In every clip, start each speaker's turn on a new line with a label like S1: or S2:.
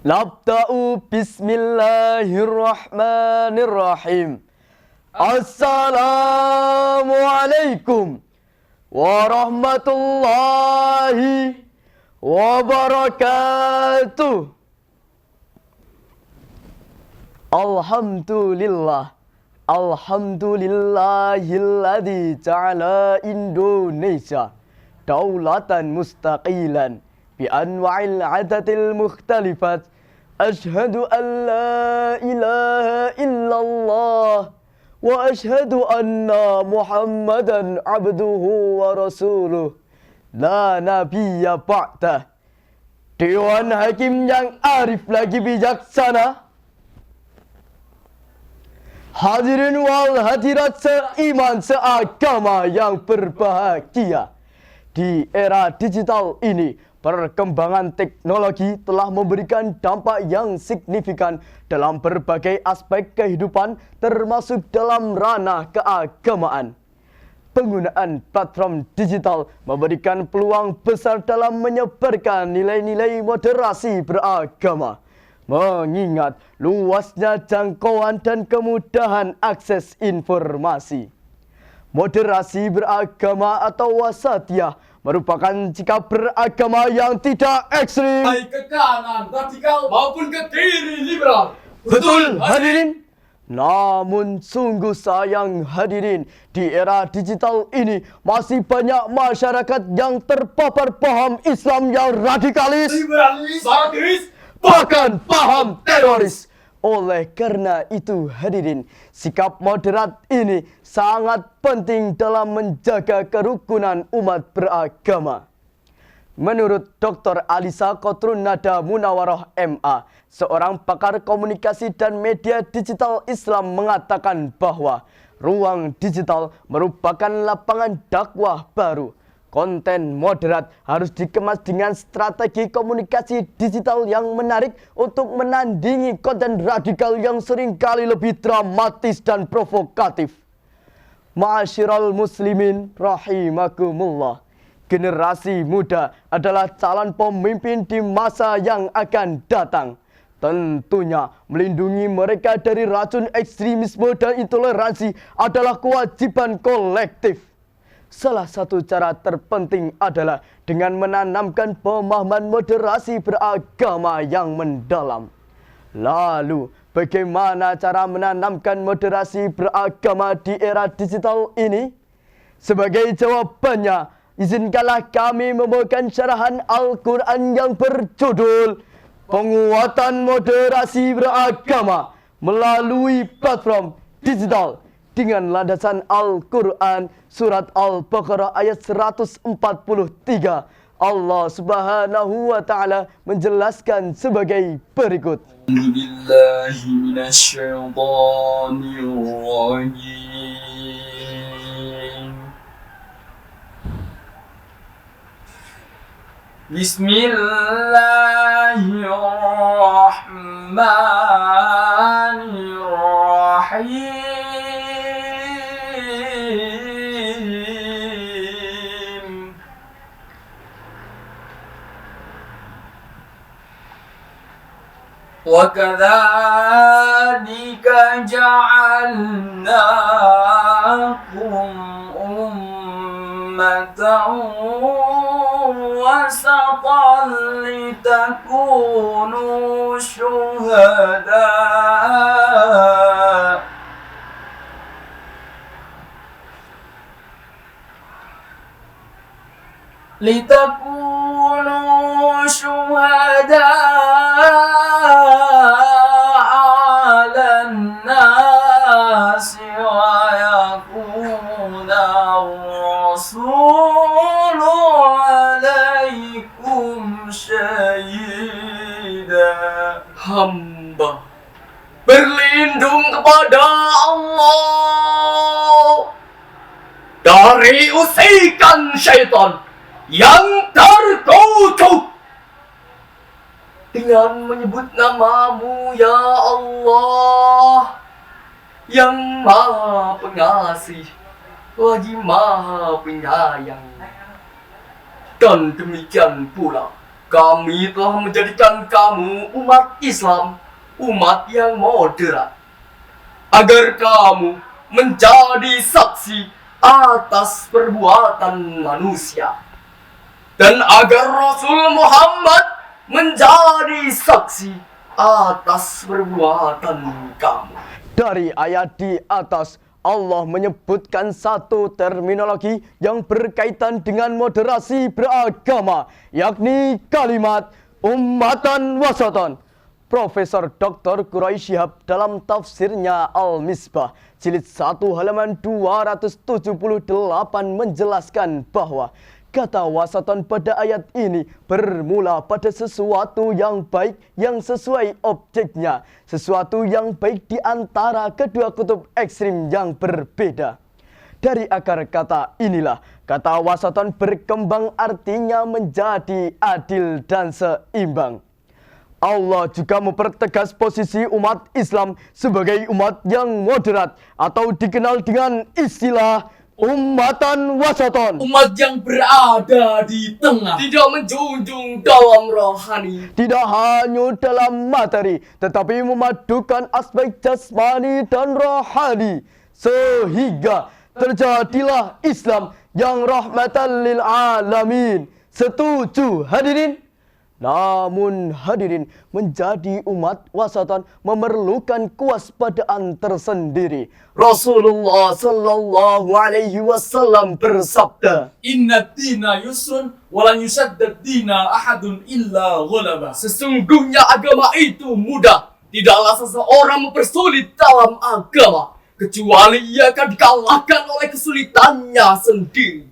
S1: Nabda'u bismillahirrahmanirrahim. Assalamualaikum warahmatullahi wabarakatuh. Alhamdulillahilladzi ja'ala Indonesia daulatan mustaqilan bi anwa'il adatil mukhtalifat. Ashhadu an la ilaha illallah wa ashhadu anna Muhammadan abduhu wa rasuluh. La nabiyya ba'dah. Dewan Hakim yang arif lagi bijaksana, hadirin wal hadirat seiman seagama yang berbahagia. Di era digital ini, perkembangan teknologi telah memberikan dampak yang signifikan dalam berbagai aspek kehidupan, termasuk dalam ranah keagamaan. Penggunaan platform digital memberikan peluang besar dalam menyebarkan nilai-nilai moderasi beragama. Mengingat luasnya jangkauan dan kemudahan akses informasi. Moderasi beragama atau wasatiyah merupakan sikap beragama yang tidak ekstrim,
S2: baik ke kanan radikal maupun ke kiri liberal.
S1: Betul hadirin. Namun sungguh sayang hadirin, di era digital ini masih banyak masyarakat yang terpapar paham Islam yang radikalis,
S2: Liberalis, fanatis,
S1: bahkan paham teroris. Oleh karena itu hadirin, sikap moderat ini sangat penting dalam menjaga kerukunan umat beragama. Menurut Dr. Alisa Kotrunada Munawaroh MA, seorang pakar komunikasi dan media digital Islam, mengatakan bahwa ruang digital merupakan lapangan dakwah baru. Konten moderat harus dikemas dengan strategi komunikasi digital yang menarik untuk menandingi konten radikal yang seringkali lebih dramatis dan provokatif. Ma'asyiral muslimin rahimakumullah. Generasi muda adalah calon pemimpin di masa yang akan datang. Tentunya melindungi mereka dari racun ekstremisme dan intoleransi adalah kewajiban kolektif. Salah satu cara terpenting adalah dengan menanamkan pemahaman moderasi beragama yang mendalam. Lalu, bagaimana cara menanamkan moderasi beragama di era digital ini? Sebagai jawabannya, izinkanlah kami membawakan syarahan Al-Quran yang berjudul Penguatan Moderasi Beragama melalui platform digital dengan landasan Al-Quran surat Al-Baqarah ayat 143. Allah Subhanahu wa taala menjelaskan sebagai berikut.
S2: Bismillahirrahmanirrahim. وَكَذَلِكَ جَعَلْنَاكُمْ أُمَّةً وَسَطًا لِتَكُونُوا شُهَدَاءَ على الناس ويكون الرسول عليكم شهيدا. Hamba berlindung kepada Allah dari usikan syaitan yang terkutuk. Dengan menyebut namamu ya Allah, yang maha pengasih lagi maha penyayang. Dan demikian pula Kami telah menjadikan kamu umat Islam, umat yang moderat, agar kamu menjadi saksi atas perbuatan manusia, dan agar Rasul Muhammad menjadi saksi atas perbuatan kamu.
S1: Dari ayat di atas, Allah menyebutkan satu terminologi yang berkaitan dengan moderasi beragama, yakni kalimat ummatan wasatan. Profesor Dr. Quraisy Shihab dalam tafsirnya Al-Misbah jilid 1 halaman 278 menjelaskan bahwa kata wasatan pada ayat ini bermula pada sesuatu yang baik yang sesuai objeknya, sesuatu yang baik di antara kedua kutub ekstrim yang berbeda. Dari akar kata inilah kata wasatan berkembang, artinya menjadi adil dan seimbang. Allah juga mempertegas posisi umat Islam sebagai umat yang moderat atau dikenal dengan istilah ummatan wasatan.
S2: Umat yang berada di tengah, tidak menjunjung dalam rohani,
S1: Tidak hanya dalam materi, tetapi memadukan aspek jasmani dan rohani, sehingga terjadilah Islam yang rahmatan lil alamin. Setuju hadirin? Namun hadirin, menjadi umat wasatan memerlukan kewaspadaan tersendiri. Rasulullah sallallahu alaihi wasallam bersabda,
S2: Inna dina yusrun walan yusaddad dina ahadun illa ghalaba. Sesungguhnya agama itu mudah, tidaklah seseorang mempersulit dalam agama kecuali ia akan dikalahkan oleh kesulitannya sendiri.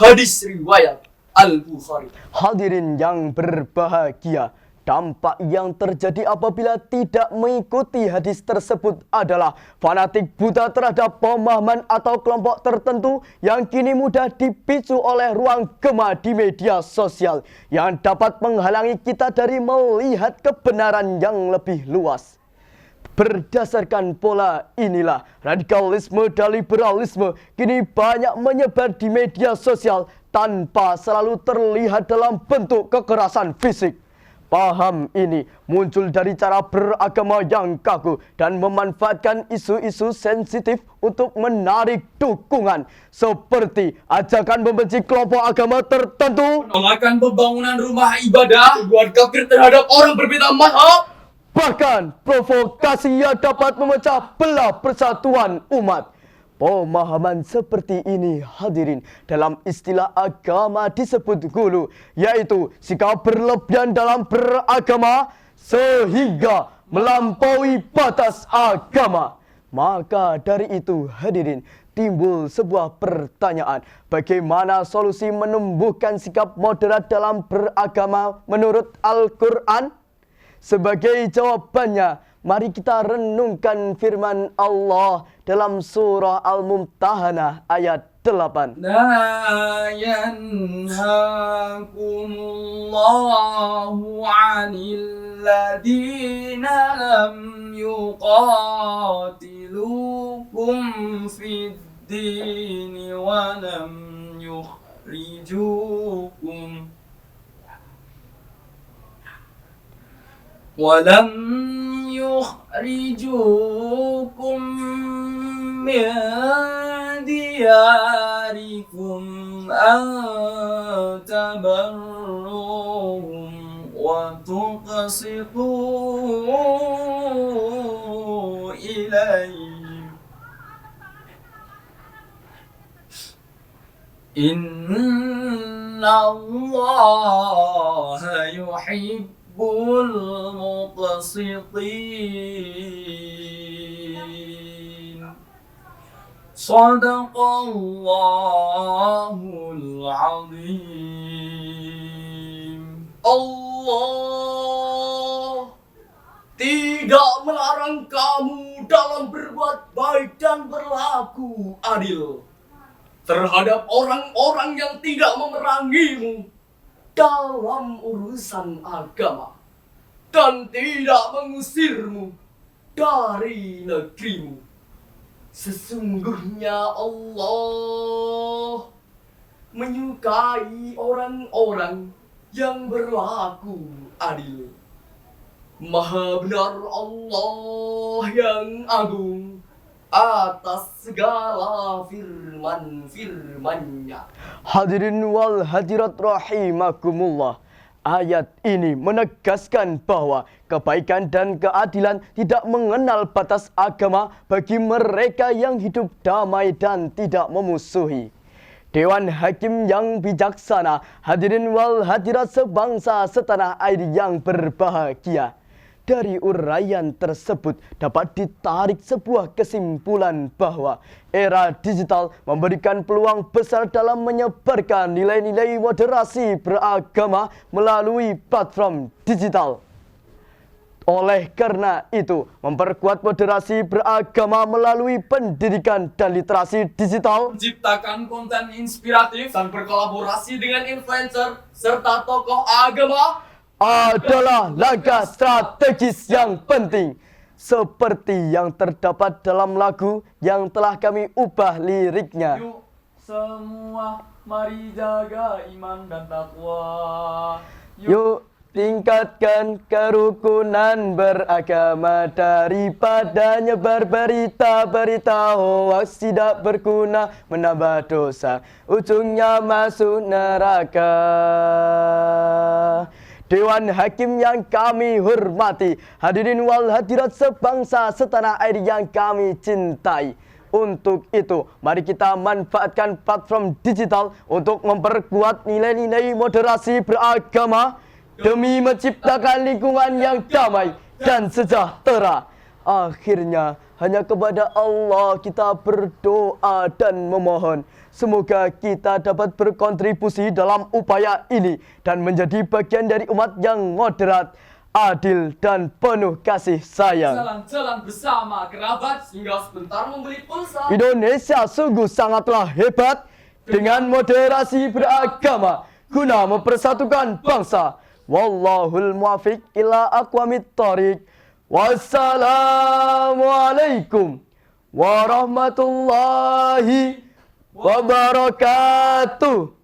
S2: Hadis riwayat Al-Bukhari.
S1: hadirin yang berbahagia, dampak yang terjadi apabila tidak mengikuti hadis tersebut adalah fanatik buta terhadap pemahaman atau kelompok tertentu yang kini mudah dipicu oleh ruang gema di media sosial yang dapat menghalangi kita dari melihat kebenaran yang lebih luas. Berdasarkan pola inilah, radikalisme dan liberalisme kini banyak menyebar di media sosial tanpa selalu terlihat dalam bentuk kekerasan fisik. Paham ini muncul dari cara beragama yang kaku dan memanfaatkan isu-isu sensitif untuk menarik dukungan, seperti ajakan membenci kelompok agama tertentu,
S2: Penolakan pembangunan rumah ibadah, tuduhan kafir terhadap orang berbeda mazhab,
S1: bahkan provokasi yang dapat memecah belah persatuan umat. Pemahaman seperti ini hadirin dalam istilah agama disebut ghulu, yaitu sikap berlebihan dalam beragama sehingga melampaui batas agama. Maka dari itu hadirin, timbul sebuah pertanyaan, bagaimana solusi menumbuhkan sikap moderat dalam beragama menurut Al-Quran? Sebagai jawabannya, mari kita renungkan firman Allah dalam surah Al-Mumtahanah ayat 8.
S2: لا ينهاكم الله عن الذين لم يقاتلوكم في الدين ولم يخرجوكم من دياركم أن تبروهم وتقسطوا إليهم إن الله يحب المقسطين صدق الله العظيم. Allah tidak melarang kamu dalam berbuat baik dan berlaku adil terhadap orang-orang yang tidak memerangimu dalam urusan agama dan tidak mengusirmu dari negerimu. Sesungguhnya Allah menyukai orang-orang yang berlaku adil. Maha benar Allah yang agung atas segala firman-firman-Nya.
S1: Hadirin wal hadirat rahimakumullah. Ayat ini menegaskan bahwa kebaikan dan keadilan tidak mengenal batas agama bagi mereka yang hidup damai dan tidak memusuhi. Dewan Hakim yang bijaksana, hadirin wal hadirat sebangsa setanah air yang berbahagia. Dari uraian tersebut dapat ditarik sebuah kesimpulan bahwa era digital memberikan peluang besar dalam menyebarkan nilai-nilai moderasi beragama melalui platform digital. Oleh karena itu, memperkuat moderasi beragama melalui pendidikan dan literasi digital,
S2: Menciptakan konten inspiratif dan berkolaborasi dengan influencer serta tokoh agama
S1: adalah langkah strategis yang penting. Seperti yang terdapat dalam lagu yang telah kami ubah liriknya.
S2: Yuk semua mari jaga iman dan takwa.
S1: Yuk tingkatkan kerukunan beragama daripada nyebar berita-berita hoaks tidak berguna menambah dosa, ujungnya masuk neraka. Dewan Hakim yang kami hormati, hadirin wal hadirat sebangsa setanah air yang kami cintai. Untuk itu, mari kita manfaatkan platform digital untuk memperkuat nilai-nilai moderasi beragama demi menciptakan lingkungan yang damai dan sejahtera. Akhirnya, hanya kepada Allah kita berdoa dan memohon. Semoga kita dapat berkontribusi dalam upaya ini dan menjadi bagian dari umat yang moderat, adil, dan penuh kasih sayang.
S2: Jalan-jalan bersama kerabat hingga sebentar membeli pulsa.
S1: Indonesia sungguh sangatlah hebat dengan moderasi beragama guna mempersatukan bangsa. Wallahul muwaffiq ila aqwamit thoriq. Wassalamualaikum warahmatullahi wabarakatuh.